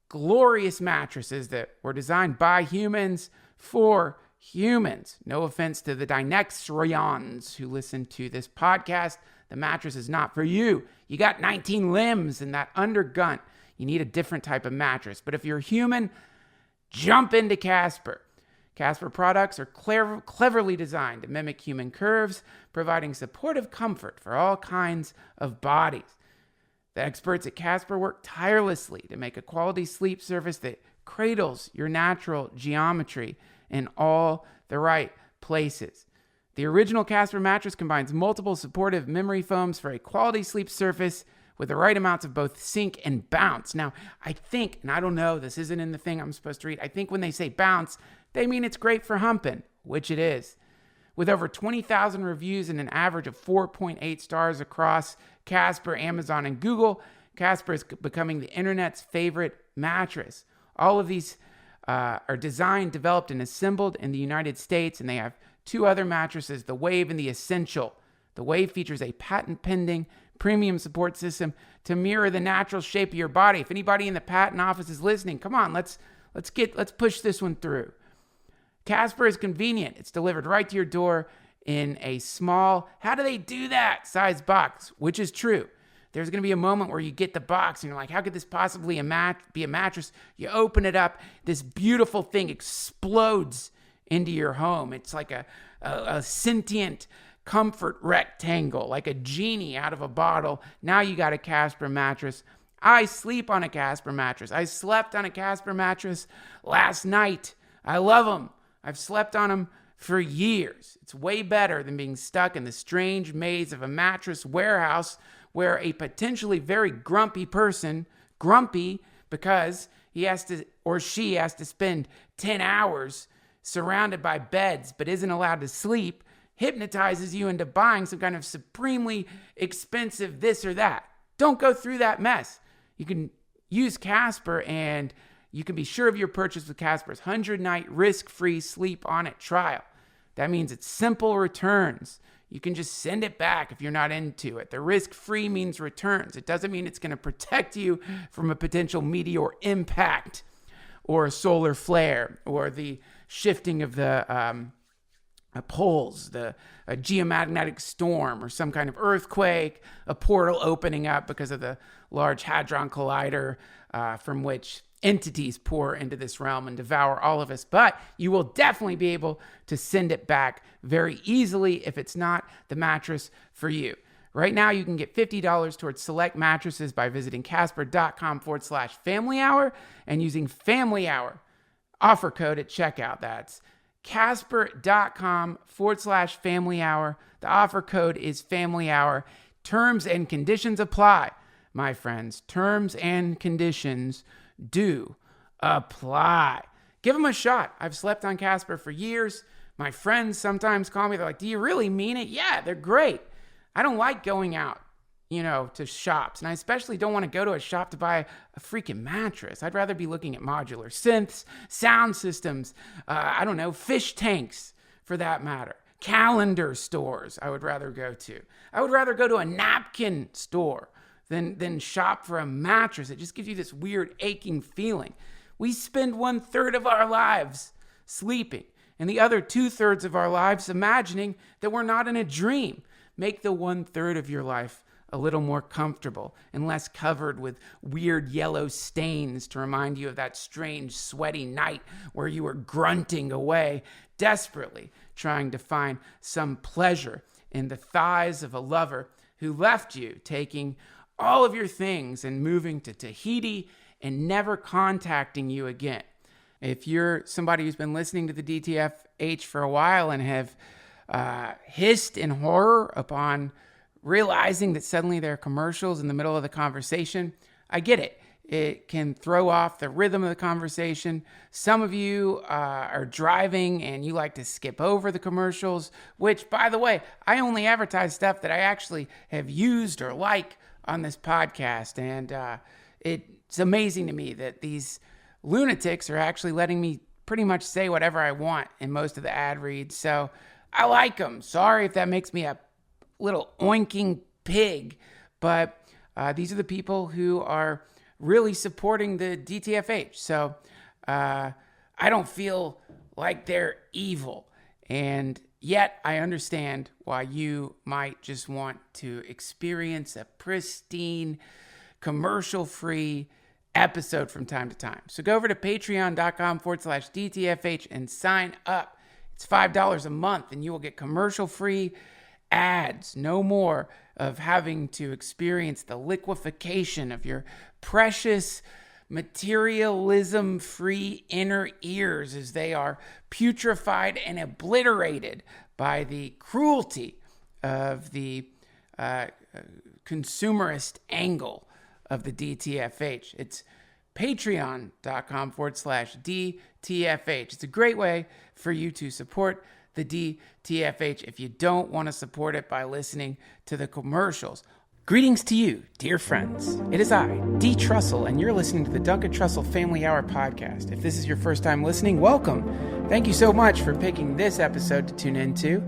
glorious mattresses that were designed by humans for humans. No offense to the Dynexians who listen to this podcast. The mattress is not for you. You got 19 limbs and that undergunt. You need a different type of mattress. But if you're human, jump into Casper. Casper products are cleverly designed to mimic human curves, providing supportive comfort for all kinds of bodies. The experts at Casper work tirelessly to make a quality sleep surface that cradles your natural geometry in all the right places. The original Casper mattress combines multiple supportive memory foams for a quality sleep surface with the right amounts of both sink and bounce. Now, I think, and I don't know, this isn't in the thing I'm supposed to read, I think when they say bounce, they mean it's great for humping, which it is. With over 20,000 reviews and an average of 4.8 stars across Casper, Amazon, and Google, Casper is becoming the internet's favorite mattress. All of these are designed, developed, and assembled in the United States, and they have two other mattresses, the Wave and the Essential. The Wave features a patent-pending premium support system to mirror the natural shape of your body. If anybody in the patent office is listening, come on, let's push this one through. Casper is convenient. It's delivered right to your door in a small, how do they do that, size box, which is true. There's going to be a moment where you get the box and you're like, how could this possibly be a mattress? You open it up, this beautiful thing explodes into your home. It's like a sentient comfort rectangle, like a genie out of a bottle. Now you got a Casper mattress. I sleep on a Casper mattress. I slept on a Casper mattress last night. I love them. I've slept on them for years. It's way better than being stuck in the strange maze of a mattress warehouse where a potentially very grumpy person, grumpy because he has to or she has to spend 10 hours surrounded by beds but isn't allowed to sleep, hypnotizes you into buying some kind of supremely expensive this or that. Don't go through that mess. You can use Casper and you can be sure of your purchase with Casper's 100-night risk-free sleep on it trial. That means it's simple returns. You can just send it back if you're not into it. The risk-free means returns. It doesn't mean it's going to protect you from a potential meteor impact or a solar flare or the shifting of the poles, a geomagnetic storm or some kind of earthquake, a portal opening up because of the Large Hadron Collider from which entities pour into this realm and devour all of us. But you will definitely be able to send it back very easily if it's not the mattress for you. Right now, you can get $50 towards select mattresses by visiting Casper.com/family hour and using family hour offer code at checkout. That's Casper.com/family hour. The offer code is family hour. Terms and conditions apply, my friends. Terms and conditions do apply. Give them a shot. I've slept on Casper for years. My friends sometimes call me. They're like, do you really mean it? Yeah, they're great. I don't like going out, to shops. And I especially don't want to go to a shop to buy a freaking mattress. I'd rather be looking at modular synths, sound systems, fish tanks for that matter. Calendar stores I would rather go to. I would rather go to a napkin store than shop for a mattress. It just gives you this weird aching feeling. We spend 1/3 of our lives sleeping and the other 2/3 of our lives imagining that we're not in a dream. Make the 1/3 of your life a little more comfortable and less covered with weird yellow stains to remind you of that strange sweaty night where you were grunting away, desperately trying to find some pleasure in the thighs of a lover who left you, taking all of your things and moving to Tahiti and never contacting you again. If you're somebody who's been listening to the DTFH for a while and have hissed in horror upon realizing that suddenly there are commercials in the middle of the conversation, I get it. It can throw off the rhythm of the conversation. Some of you are driving and you like to skip over the commercials, which, by the way, I only advertise stuff that I actually have used or like on this podcast. And it's amazing to me that these lunatics are actually letting me pretty much say whatever I want in most of the ad reads. So I like them. Sorry if that makes me a little oinking pig, but these are the people who are really supporting the DTFH. So I don't feel like they're evil. And yet I understand why you might just want to experience a pristine, commercial-free episode from time to time. So go over to patreon.com/DTFH and sign up. It's $5 a month and you will get commercial-free ads. No more of having to experience the liquefaction of your precious materialism-free inner ears as they are putrefied and obliterated by the cruelty of the consumerist angle of the DTFH. It's patreon.com/DTFH. It's a great way for you to support the DTFH if you don't want to support it by listening to the commercials. Greetings to you, dear friends. It is I, D. Trussell, and you're listening to the Duncan Trussell Family Hour podcast. If this is your first time listening, welcome. Thank you so much for picking this episode to tune into.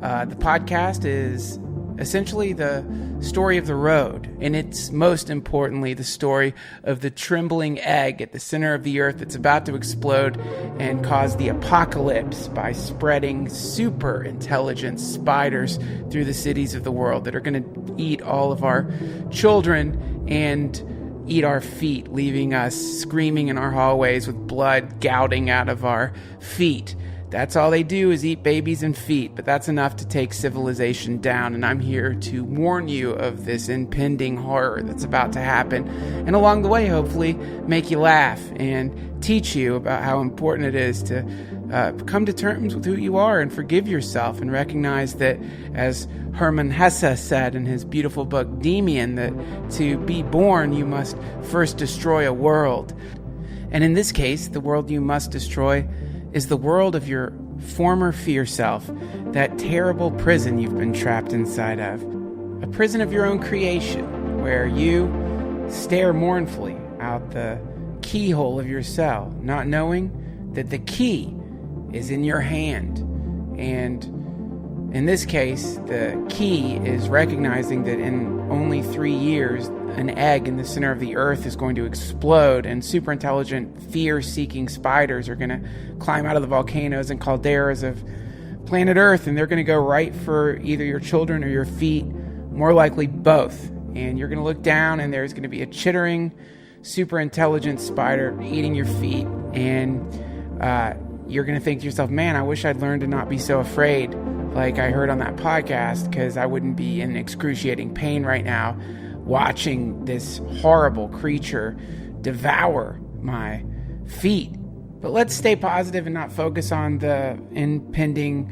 The podcast is essentially the story of the road, and it's most importantly the story of the trembling egg at the center of the earth that's about to explode and cause the apocalypse by spreading super intelligent spiders through the cities of the world that are going to eat all of our children and eat our feet, leaving us screaming in our hallways with blood gouting out of our feet. That's all they do is eat babies and feet, but that's enough to take civilization down, and I'm here to warn you of this impending horror that's about to happen, and along the way, hopefully, make you laugh and teach you about how important it is to come to terms with who you are and forgive yourself and recognize that, as Hermann Hesse said in his beautiful book, Demian, that to be born, you must first destroy a world. And in this case, the world you must destroy is the world of your former fear self, that terrible prison you've been trapped inside of. A prison of your own creation, where you stare mournfully out the keyhole of your cell, not knowing that the key is in your hand, And in this case, the key is recognizing that in only 3 years, an egg in the center of the earth is going to explode, and super intelligent, fear-seeking spiders are going to climb out of the volcanoes and calderas of planet Earth, and they're going to go right for either your children or your feet, more likely both. And you're going to look down, and there's going to be a chittering, super intelligent spider eating your feet, and you're going to think to yourself, man, I wish I'd learned to not be so afraid like I heard on that podcast, because I wouldn't be in excruciating pain right now watching this horrible creature devour my feet. But let's stay positive and not focus on the impending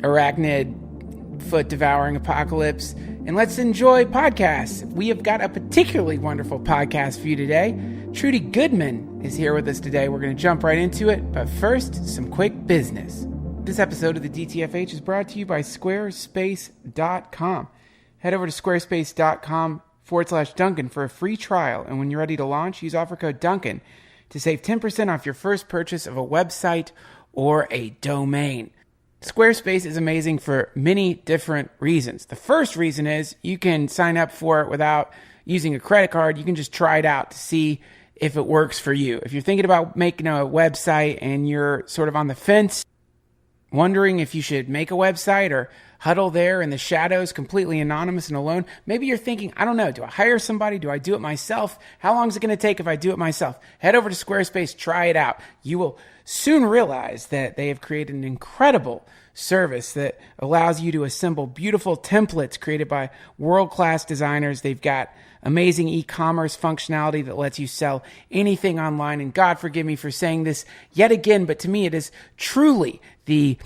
arachnid foot-devouring apocalypse, and let's enjoy podcasts. We have got a particularly wonderful podcast for you today. Trudy Goodman is here with us today. We're going to jump right into it, but first, some quick business. This episode of the DTFH is brought to you by squarespace.com. Head over to squarespace.com/Duncan for a free trial, and when you're ready to launch, use offer code Duncan to save 10% off your first purchase of a website or a domain. Squarespace is amazing for many different reasons. The first reason is you can sign up for it without using a credit card. You can just try it out to see if it works for you. If you're thinking about making a website and you're sort of on the fence, wondering if you should make a website or huddle there in the shadows, completely anonymous and alone. Maybe you're thinking, I don't know, do I hire somebody? Do I do it myself? How long is it going to take if I do it myself? Head over to Squarespace, try it out. You will soon realize that they have created an incredible service that allows you to assemble beautiful templates created by world-class designers. They've got amazing e-commerce functionality that lets you sell anything online. And God forgive me for saying this yet again, but to me it is truly the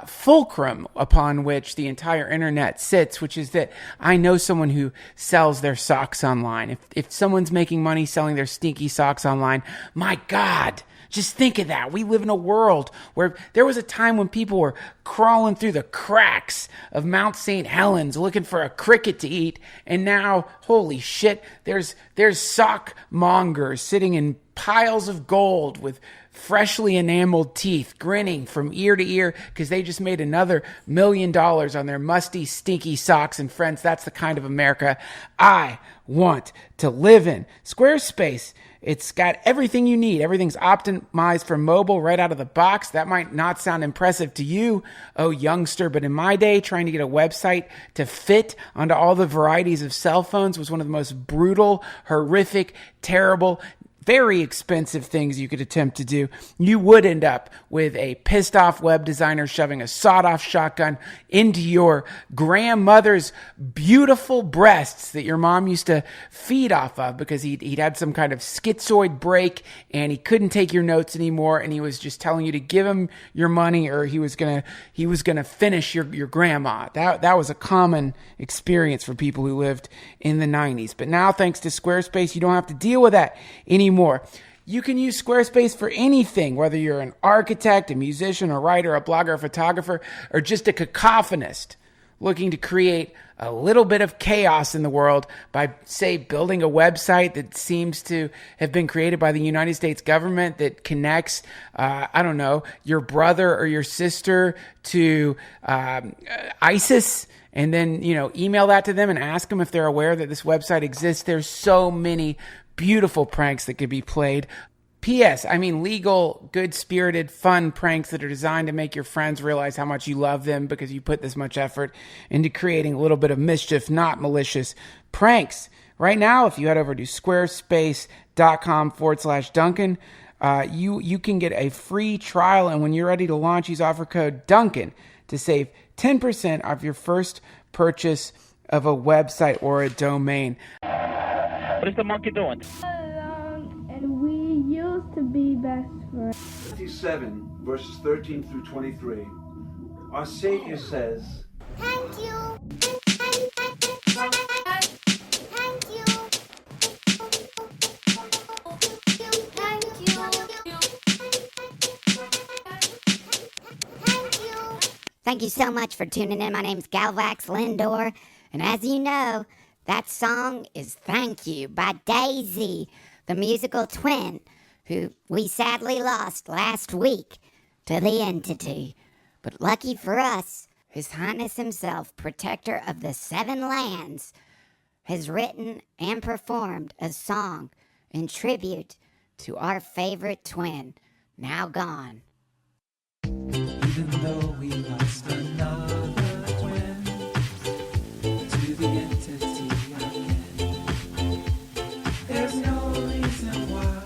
fulcrum upon which the entire internet sits, which is that I know someone who sells their socks online. If someone's making money selling their stinky socks online, my God, just think of that. We live in a world where there was a time when people were crawling through the cracks of Mount St. Helens looking for a cricket to eat. And now, holy shit, there's sock mongers sitting in piles of gold with freshly enameled teeth, grinning from ear to ear because they just made another $1 million on their musty, stinky socks. And friends, that's the kind of America I want to live in. Squarespace, it's got everything you need. Everything's optimized for mobile right out of the box. That might not sound impressive to you, oh youngster, but in my day, trying to get a website to fit onto all the varieties of cell phones was one of the most brutal, horrific, terrible, very expensive things you could attempt to do. You would end up with a pissed off web designer shoving a sawed off shotgun into your grandmother's beautiful breasts that your mom used to feed off of because he'd had some kind of schizoid break and he couldn't take your notes anymore, and he was just telling you to give him your money or he was gonna finish your grandma. That was a common experience for people who lived in the 90s. But now, thanks to Squarespace, you don't have to deal with that anymore. You can use Squarespace for anything, whether you're an architect, a musician, a writer, a blogger, a photographer, or just a cacophonist looking to create a little bit of chaos in the world by, say, building a website that seems to have been created by the United States government that connects, your brother or your sister to ISIS. And then, email that to them and ask them if they're aware that this website exists. There's so many beautiful pranks that could be played. P.S. I mean legal, good-spirited, fun pranks that are designed to make your friends realize how much you love them because you put this much effort into creating a little bit of mischief, not malicious pranks. Right now, if you head over to squarespace.com/Duncan, you can get a free trial. And when you're ready to launch, use offer code Duncan to save 10% off your first purchase of a website or a domain. What is the monkey doing? And we used to be best friends. 57 verses 13 through 23. Our Savior says, Thank you. Thank you so much for tuning in. My name's Galvax Lindor, and as you know, that song is Thank You by Daisy, the musical twin, who we sadly lost last week to the entity. But lucky for us, His Highness himself, protector of the 7 lands, has written and performed a song in tribute to our favorite twin, now gone. Even though we lost another twin to the entity again, there's no reason why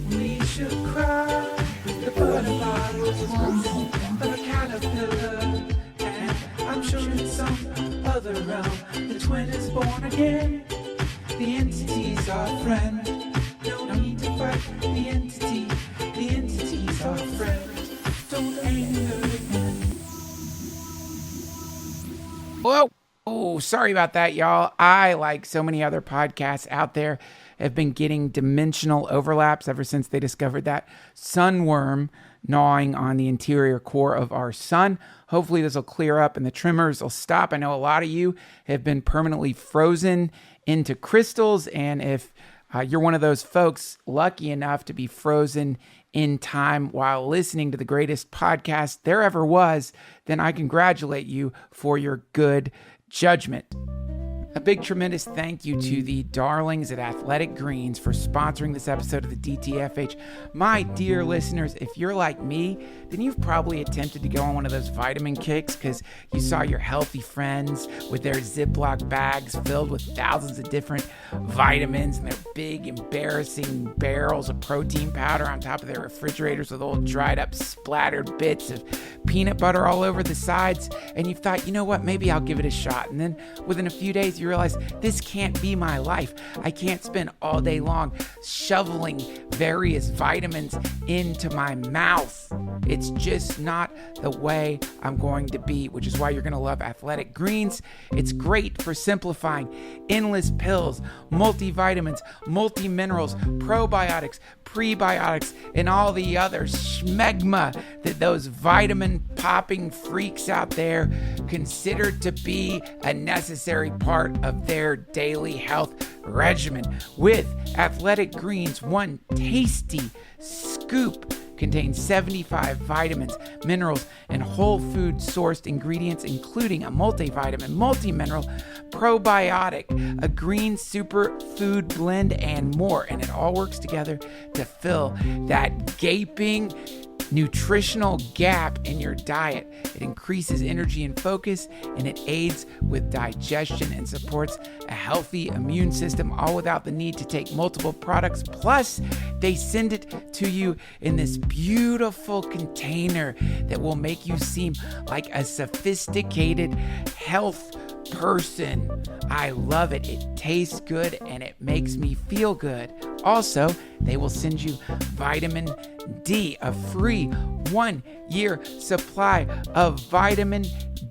we should cry. The butterfly was once a caterpillar, and I'm sure in some other realm the twin is born again. The entity's our friend. No need to fight the entity. The entity's our friend. Don't anger him. Whoa. Oh, sorry about that, y'all. I, like so many other podcasts out there, have been getting dimensional overlaps ever since they discovered that sunworm gnawing on the interior core of our sun. Hopefully this will clear up and the tremors will stop. I know a lot of you have been permanently frozen into crystals, and if you're one of those folks lucky enough to be frozen in time while listening to the greatest podcast there ever was, then I congratulate you for your good judgment. A big, tremendous thank you to the darlings at Athletic Greens for sponsoring this episode of the DTFH. My dear listeners, if you're like me, then you've probably attempted to go on one of those vitamin kicks because you saw your healthy friends with their Ziploc bags filled with thousands of different vitamins and their big, embarrassing barrels of protein powder on top of their refrigerators with old dried up splattered bits of peanut butter all over the sides. And you thought, you know what, maybe I'll give it a shot. And then within a few days, you realize this can't be my life. I can't spend all day long shoveling various vitamins into my mouth. It's just not the way I'm going to be, which is why you're going to love Athletic Greens. It's great for simplifying endless pills, multivitamins, multi-minerals, probiotics, prebiotics, and all the other schmegma that those vitamin popping freaks out there consider to be a necessary part of their daily health regimen. With Athletic Greens, one tasty scoop contains 75 vitamins, minerals, and whole food sourced ingredients, including a multivitamin, multi-mineral, probiotic, a green superfood blend, and more. And it all works together to fill that gaping nutritional gap in your diet. It increases energy and focus, and it aids with digestion and supports a healthy immune system, all without the need to take multiple products. Plus, they send it to you in this beautiful container that will make you seem like a sophisticated health person. I love it. It tastes good and it makes me feel good. Also, they will send you vitamin D, a free 1-year supply of vitamin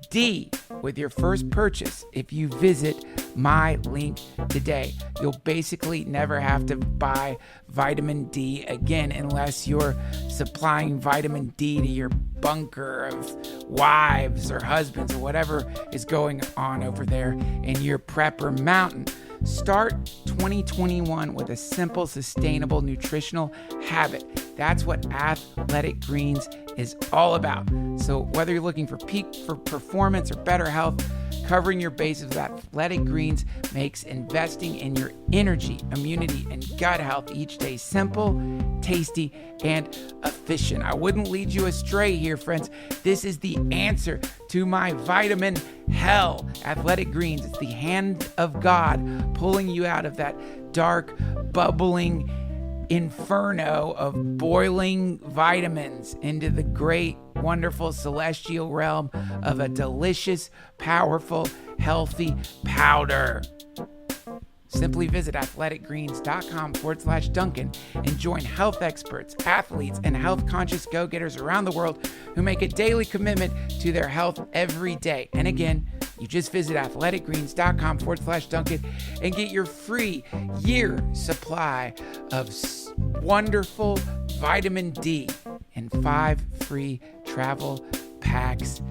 D with your first purchase if you visit my link today. You'll basically never have to buy vitamin D again unless you're supplying vitamin D to your bunker of wives or husbands or whatever is going on over there in your prepper mountain. Start 2021 with a simple, sustainable nutritional habit. That's what Athletic Greens is all about. So whether you're looking for peak for performance or better health, covering your bases with Athletic Greens makes investing in your energy, immunity, and gut health each day simple, tasty, and efficient. I wouldn't lead you astray here, friends. This is the answer to my vitamin hell. Athletic Greens, it's the hand of God pulling you out of that dark, bubbling inferno of boiling vitamins into the great, wonderful celestial realm of a delicious, powerful, healthy powder. Simply visit athleticgreens.com/Duncan and join health experts, athletes, and health-conscious go-getters around the world who make a daily commitment to their health every day. And again, you just visit athleticgreens.com/Duncan and get your free year supply of wonderful vitamin D and 5 free travel packs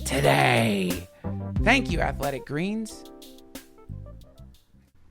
today. Thank you, Athletic Greens.